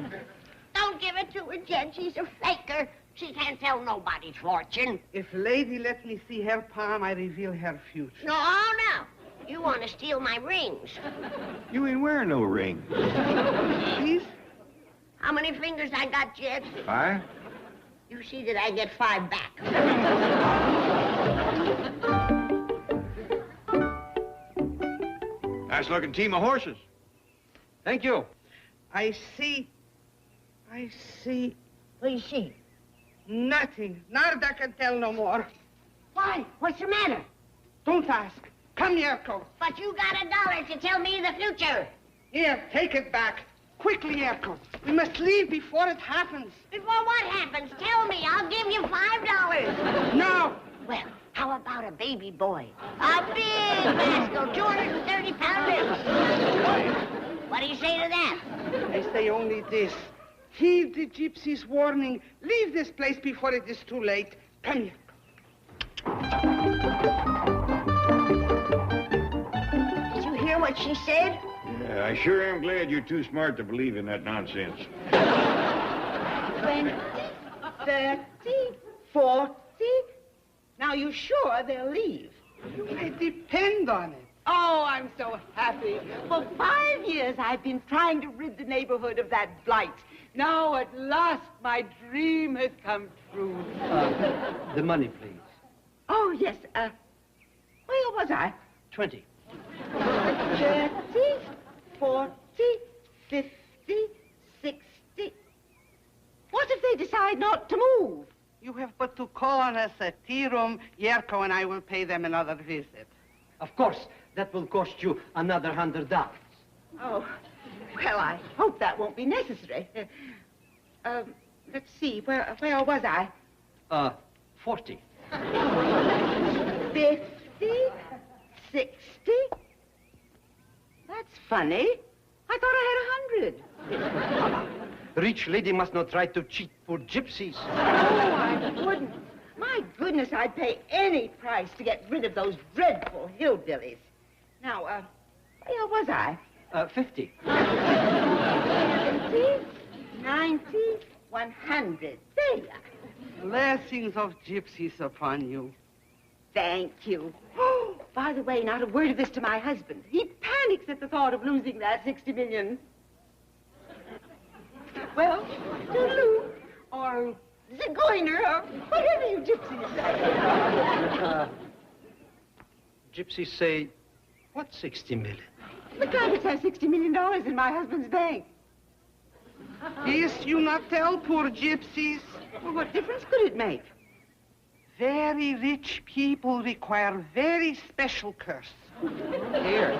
Don't give it to her, Jed. She's a faker. She can't tell nobody's fortune. If lady let me see her palm, I reveal her future. No, no. You want to steal my rings. You ain't wearing no ring. Please? How many fingers I got, Jed? 5? You see that I get 5 back. Nice looking team of horses. Thank you. I see. What do you see? Nothing. Narda can tell no more. Why? What's the matter? Don't ask. Come, Yerko. But you got $1 to tell me the future. Here, take it back. Quickly, Yerko. We must leave before it happens. Before what happens, tell me. I'll give you $5. No. Well, how about a baby boy? A big rascal, 230-pound. What do you say to that? I say only this. Heed the gypsy's warning. Leave this place before it is too late. Come here. Did you hear what she said? Yeah, I sure am glad you're too smart to believe in that nonsense. 20, 30, 40. Now, you sure they'll leave? I depend on it. Oh, I'm so happy. For 5 years, I've been trying to rid the neighborhood of that blight. Now, at last, my dream has come true. The money, please. Oh, yes. Where was I? 20. 30, 40, 50, 60. What if they decide not to move? You have but to call on us at tea room. Yerko and I will pay them another visit. Of course, that will cost you another $100. Oh, well, I hope that won't be necessary. Let's see, where was I? 40. 50, 60. That's funny. I thought I had 100. Rich lady must not try to cheat poor gypsies. Oh, I wouldn't. My goodness, I'd pay any price to get rid of those dreadful hillbillies. Now, where was I? 50. 70, 90, 100. There you are. Blessings of gypsies upon you. Thank you. Oh, by the way, not a word of this to my husband. He panics at the thought of losing that $60 million. Well, toodaloo, or zigoiner, or whatever you gypsies say. Gypsies say, what 60 million? The Clampetts have $60 million in my husband's bank. Yes, you not tell poor gypsies. Well, what difference could it make? Very rich people require very special curse. Here.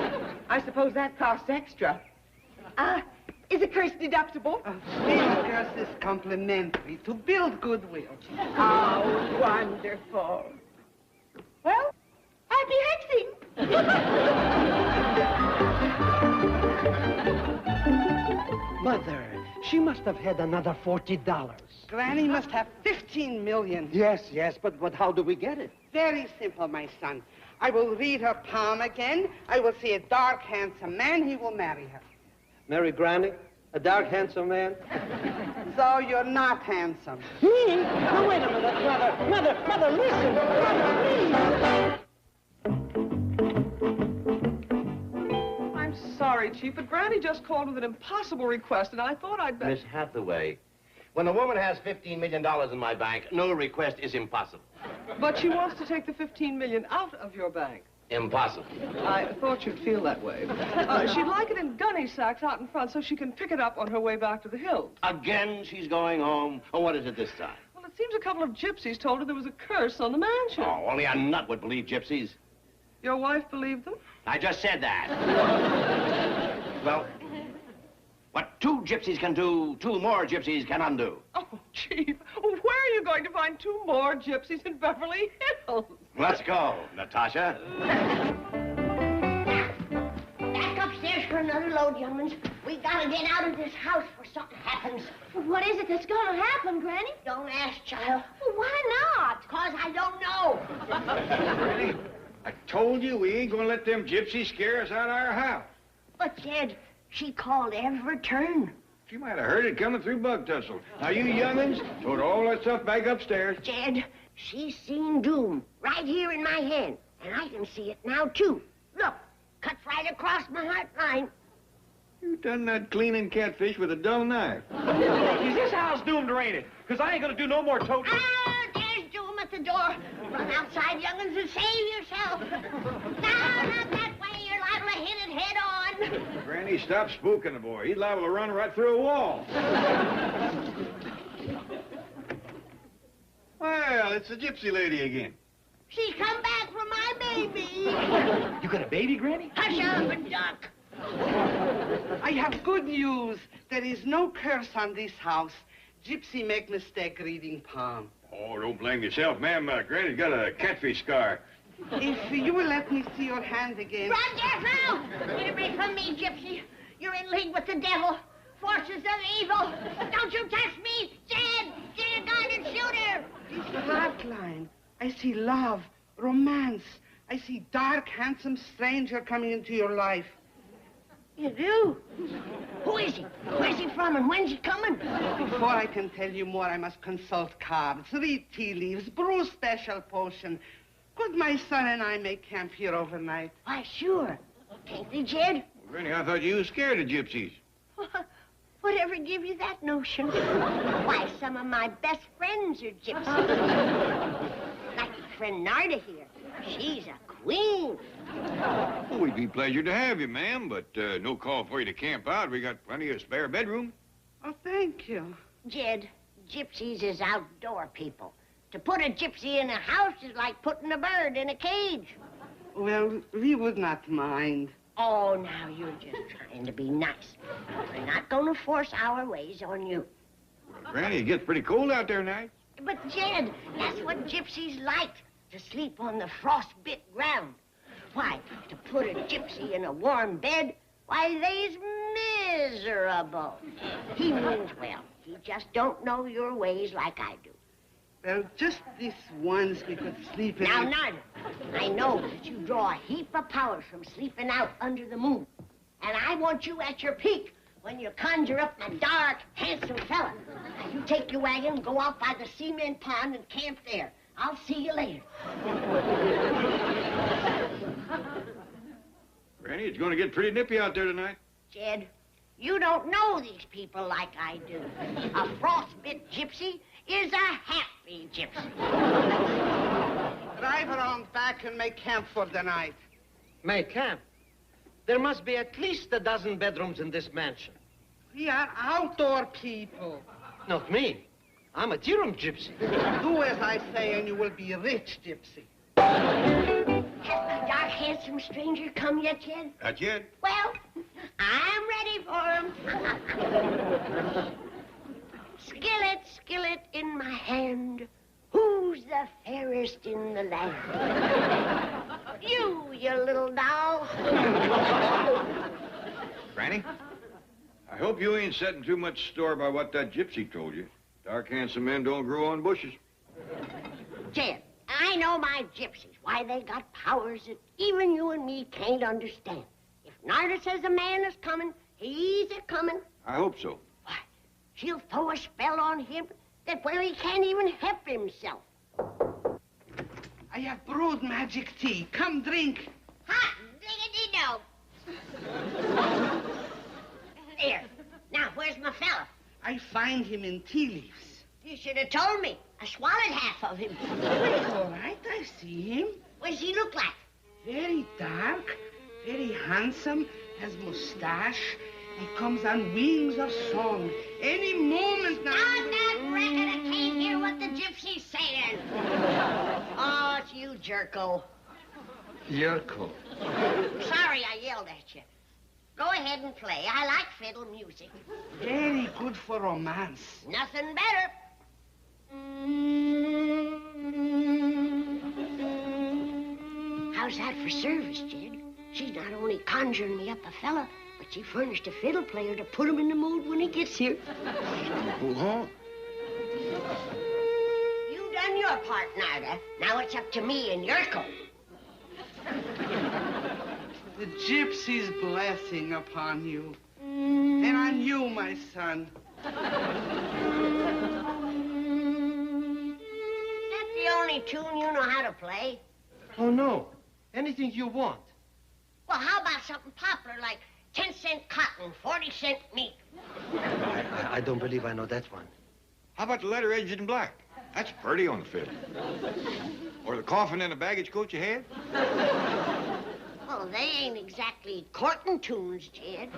I suppose that costs extra. Is a curse deductible? A curse is complimentary to build goodwill. How wonderful. Well, happy hexing. Mother, she must have had another $40. Granny must have $15 million. Yes, but how do we get it? Very simple, my son. I will read her palm again. I will see a dark, handsome man. He will marry her. Marry Granny? A dark, handsome man? So you're not handsome. Me? No, wait a minute, Mother, listen. I'm sorry, Chief, but Granny just called with an impossible request, and I thought I'd Miss Hathaway, when a woman has $15 million in my bank, no request is impossible. But she wants to take the $15 million out of your bank. Impossible. I thought you'd feel that way. She'd like it in gunny sacks out in front so she can pick it up on her way back to the hills. Again, she's going home. Oh, what is it this time? Well, it seems a couple of gypsies told her there was a curse on the mansion. Oh, only a nut would believe gypsies. Your wife believed them? I just said that. Well, what 2 gypsies can do, 2 more gypsies can undo. Oh, Chief, where are you going to find 2 more gypsies in Beverly Hills? Let's go, Natasha. Back upstairs for another load, young'uns. We gotta get out of this house before something happens. What is it that's gonna happen, Granny? Don't ask, child. Well, why not? 'Cause I don't know. Granny, I told you we ain't gonna let them gypsies scare us out of our house. But, Jed, she called every turn. She might have heard it coming through Bug Tussle. Now, you young'uns, put all that stuff back upstairs. Jed, she's seen doom right here in my hand. And I can see it now, too. Look, cuts right across my heart line. You done that cleaning catfish with a dull knife. Is this house doomed or ain't it? Because I ain't gonna do no more toting. Ah, there's doom at the door. Run outside, young'uns, and save yourself. No, not that way. You're liable to hit it head on. Granny, stop spooking the boy. He's liable to run right through a wall. Well, it's the gypsy lady again. She's come back for my baby. You got a baby, Granny? Hush up and duck. I have good news. There is no curse on this house. Gypsy make mistake reading palm. Oh, don't blame yourself, ma'am. Granny's got a catfish scar. If you will let me see your hand again. Run, Jethro! Get away from me, Gypsy. You're in league with the devil. Forces of evil. Don't you touch me, Jed! Get a gun and shoot her! This heart line. I see love, romance. I see dark, handsome stranger coming into your life. You do? Who is he? Where's he from and when's he coming? Before I can tell you more, I must consult cards, read tea leaves, brew special potion. Could my son and I make camp here overnight? Why, sure. Can't they, Jed? Granny, I thought you was scared of gypsies. Whatever give you that notion? Why, some of my best friends are gypsies. Like your friend Narda here. She's a queen. Oh, we'd be pleasure to have you, ma'am, but no call for you to camp out. We got plenty of spare bedroom. Oh, thank you. Jed, gypsies is outdoor people. To put a gypsy in a house is like putting a bird in a cage. Well, we would not mind. Oh, now you're just trying to be nice. We're not going to force our ways on you. Well, Granny, it gets pretty cold out there tonight. But, Jed, that's what gypsies like, to sleep on the frost-bit ground. Why, to put a gypsy in a warm bed, why, they's miserable. He means well. He just don't know your ways like I do. Well, just this once we could sleep in... Now, none. I know that you draw a heap of power from sleeping out under the moon. And I want you at your peak when you conjure up a dark, handsome fella. Now, you take your wagon, go out by the cement pond and camp there. I'll see you later. Granny, it's going to get pretty nippy out there tonight. Jed, you don't know these people like I do. A frostbit gypsy is a happy gypsy. Drive around back and make camp for the night. Make camp? There must be at least a dozen bedrooms in this mansion. We are outdoor people. Not me. I'm a tea-room gypsy. Do as I say and you will be a rich gypsy. Has the dark, handsome stranger come yet, Jed? Not yet. Well, I'm ready for him. Skillet, skillet in my hand. Who's the fairest in the land? You little doll. Granny, I hope you ain't setting too much store by what that gypsy told you. Dark, handsome men don't grow on bushes. Jed, I know my gypsies, why they got powers that even you and me can't understand. If Narda says a man is coming, he's a-coming. I hope so. Why, she'll throw a spell on him that, well, he can't even help himself. I have brewed magic tea. Come drink. Hot diggity-dog. There. Now, where's my fella? I find him in tea leaves. You should have told me. I swallowed half of him. It's all right. I see him. What does he look like? Very dark, very handsome, has mustache. He comes on wings of song. Any moment now... Stop that racket! I can't hear what the gypsy's saying. Oh, it's you, Jerko. Jerko. Sorry I yelled at you. Go ahead and play. I like fiddle music. Very good for romance. Nothing better. How's that for service, Jed? She's not only conjuring me up a fella, but she furnished a fiddle player to put him in the mood when he gets here. Uh-huh. You done your part, Narda. Now it's up to me and Yurko. The gypsy's blessing upon you. And on you, my son. That's the only tune you know how to play. Oh, no. Anything you want. Well, how about something popular like 10-cent cotton, 40-cent meat? I don't believe I know that one. How about the letter edged in black? That's pretty on the fiddle. Or the coffin in the baggage coach you had? Well, they ain't exactly courting tunes, Jed.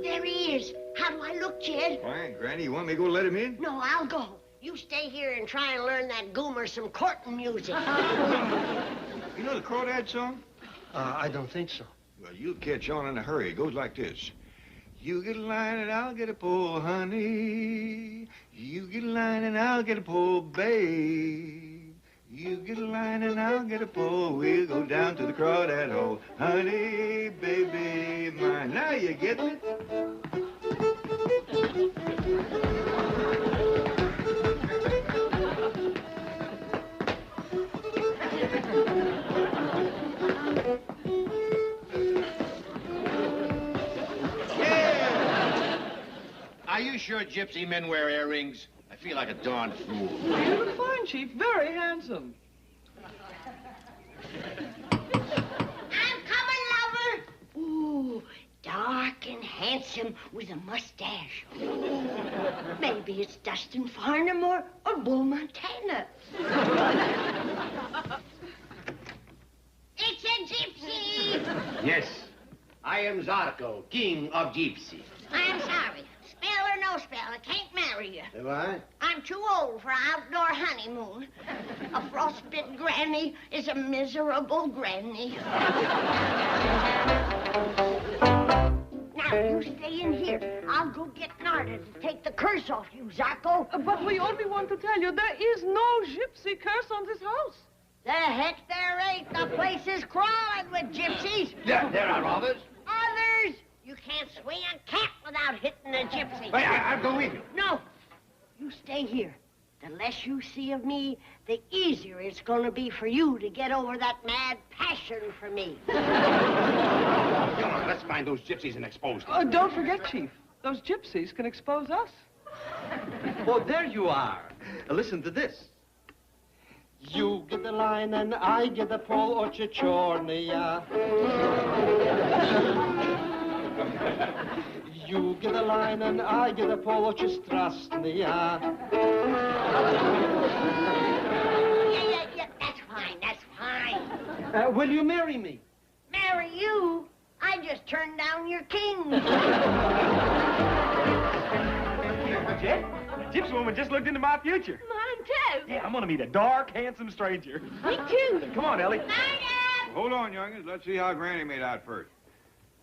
There he is. How do I look, Jed? Fine, Granny. You want me to go let him in? No, I'll go. You stay here and try and learn that goomer some courting music. You know the Crawdad song? I don't think so. Well, you'll catch on in a hurry. It goes like this. You get a line and I'll get a pole, honey. You get a line and I'll get a pole, babe. You get a line and I'll get a pole. We'll go down to the Crawdad hole. Honey, baby, mine. Now you get it. Are you sure gypsy men wear earrings? I feel like a darn fool. You look fine, Chief. Very handsome. I'm coming, lover. Ooh, dark and handsome with a mustache. Maybe it's Dustin Farnham or Bull Montana. It's a gypsy. Yes, I am Zarko, king of gypsy. I'm sorry. Spell or no spell, I can't marry you. Am I? I'm too old for an outdoor honeymoon. A frostbit granny is a miserable granny. Now, you stay in here. I'll go get Narda to take the curse off you, Zarko. But we only want to tell you there is no gypsy curse on this house. The heck there ain't. The place is crawling with gypsies. There are others. Others? You can't swing a cat without hitting a gypsy. Wait, I'll go with you. No. You stay here. The less you see of me, the easier it's going to be for you to get over that mad passion for me. Come on, let's find those gypsies and expose them. Don't forget, Chief. Those gypsies can expose us. Oh, there you are. Listen to this. You get the line and I get the pole, Ochichornia. You get a line and I get a pole, Ochistrasnia. Yeah, that's fine. Will you marry me? Marry you? I just turned down your king. Jet, the gypsy woman just looked into my future. Mine, too. Yeah, I'm gonna meet a dark, handsome stranger. Me, too. Come on, Ellie. Hold on, youngins. Let's see how Granny made out first.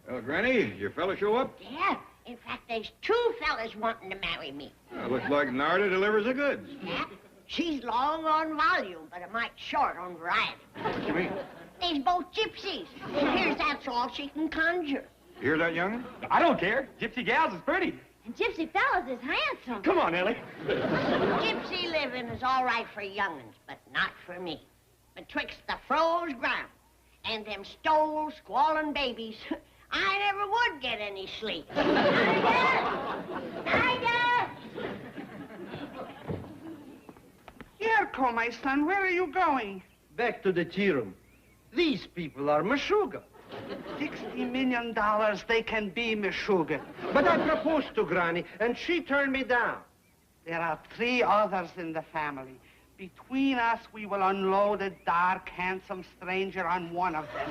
Well, Granny, your fella show up? Yeah. In fact, there's two fellas wanting to marry me. Looks like Narda delivers the goods. Yeah. She's long on volume, but a mite short on variety. What you mean? They's both gypsies. Here's that's all she can conjure. You hear that, youngin? I don't care. Gypsy gals is pretty. And gypsy fellas is handsome. Come on, Ellie. Gypsy living is all right for young'uns, but not for me. Betwixt the froze ground and them stole, squalling babies, I never would get any sleep. Ida! Yerko, my son, where are you going? Back to the tea room. These people are Meshuggah. $60 million, they can be Meshuggah. But I proposed to Granny, and she turned me down. There are 3 others in the family. Between us, we will unload a dark, handsome stranger on one of them.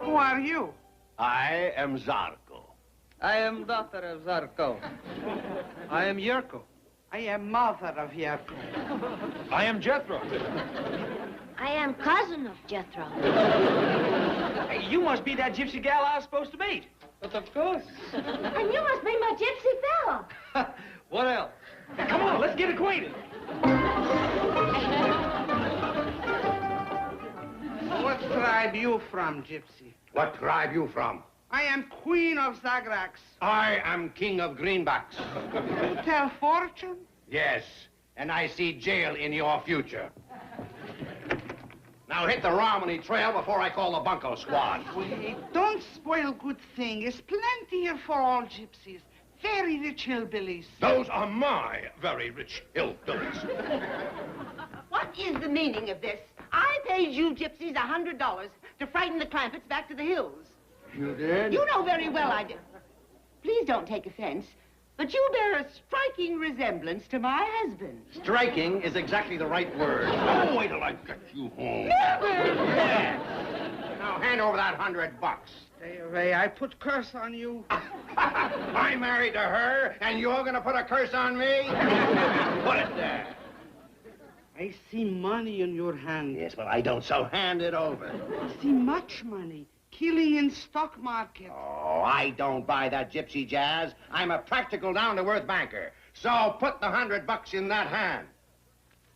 Who are you? I am Zarko. I am daughter of Zarko. I am Yerko. I am mother of Yerko. I am Jethro. I am cousin of Jethro. Hey, you must be that gypsy gal I was supposed to meet. But of course. And you must be my gypsy fella. What else? Hey, come on, let's get acquainted. What tribe you from, Gypsy? What tribe you from? I am Queen of Zagrax. I am king of greenbacks. You tell fortune? Yes, and I see jail in your future. Now hit the Romney trail before I call the bunco squad. Wait, don't spoil good thing. There's plenty here for all gypsies. Very rich hillbillies. Those are my very rich hillbillies. What is the meaning of this? I paid you gypsies $100 to frighten the Clampetts back to the hills. You did? You know very well I did. Please don't take offense, but you bear a striking resemblance to my husband. Striking is exactly the right word. Oh, wait till I get you home. Never! Yeah. Now hand over that $100. Stay away. I put curse on you. I'm married to her, and you're gonna put a curse on me? Put it there. I see money in your hand. Yes, but I don't, so hand it over. I see much money. Killing in stock market. Oh, I don't buy that gypsy jazz. I'm a practical, down-to-earth banker. So put the $100 in that hand.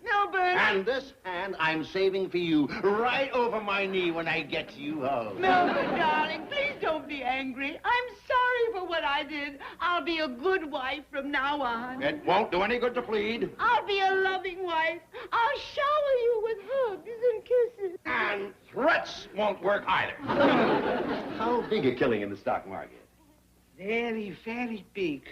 Milburn! And this hand I'm saving for you right over my knee when I get you home. Milburn, darling, please don't be angry. I'm sorry for what I did. I'll be a good wife from now on. It won't do any good to plead. I'll be a loving wife. I'll shower you with hugs and kisses. And threats won't work either. How big a killing in the stock market? Very, very big.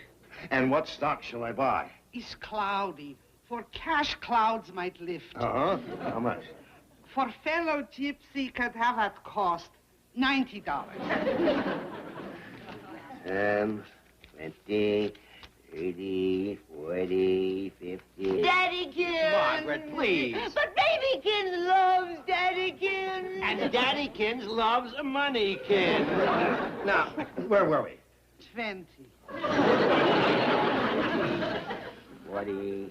And what stock shall I buy? It's cloudy. For cash clouds might lift. Uh-huh. How much? For fellow gypsy could have at cost $90. 10, 20, 30, 40, 50. Daddykins! Margaret, please. But Babykins loves Daddykins! And Daddykins loves Moneykins. Now, where were we? 20. 40,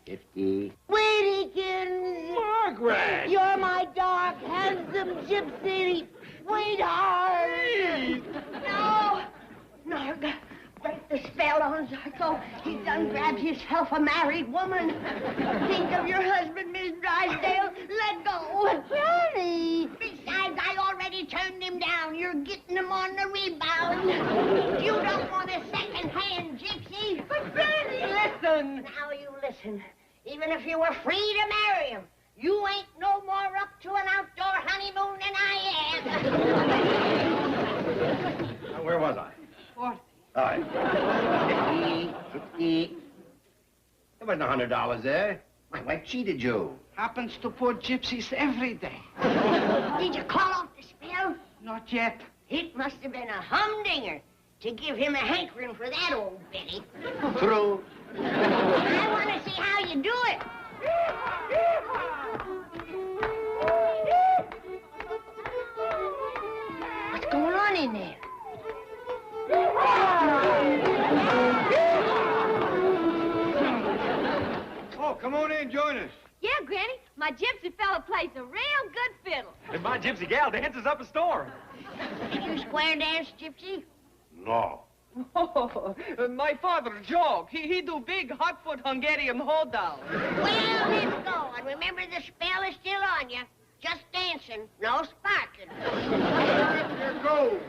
50. Wadykins! Margaret! You're my dark, handsome gypsy sweetheart! No! No, break the spell on Zarko. He done grabbed himself a married woman. Think of your husband, Miss Drysdale. Let go. But Granny! Besides, I already turned him down. You're getting him on the rebound. You don't want a second-hand gypsy. But Granny, listen! Now you listen. Even if you were free to marry him, you ain't no more up to an outdoor honeymoon than I am. Where was I? 40. All right. 50. There wasn't $100 there. My wife cheated you. Happens to poor gypsies every day. Did you call off the spell? Not yet. It must have been a humdinger to give him a hankering for that old Betty. True. I want to see how you do it. What's going on in there? Oh, come on in, join us. Yeah, Granny, my gypsy fella plays a real good fiddle. And my gypsy gal dances up a storm. Did you square dance, Gypsy? No. Oh, my father, Joe, he do big hot-foot Hungarian hold down. Well, let's go. And remember, the spell is still on you. Just dancing, no sparking. Here goes.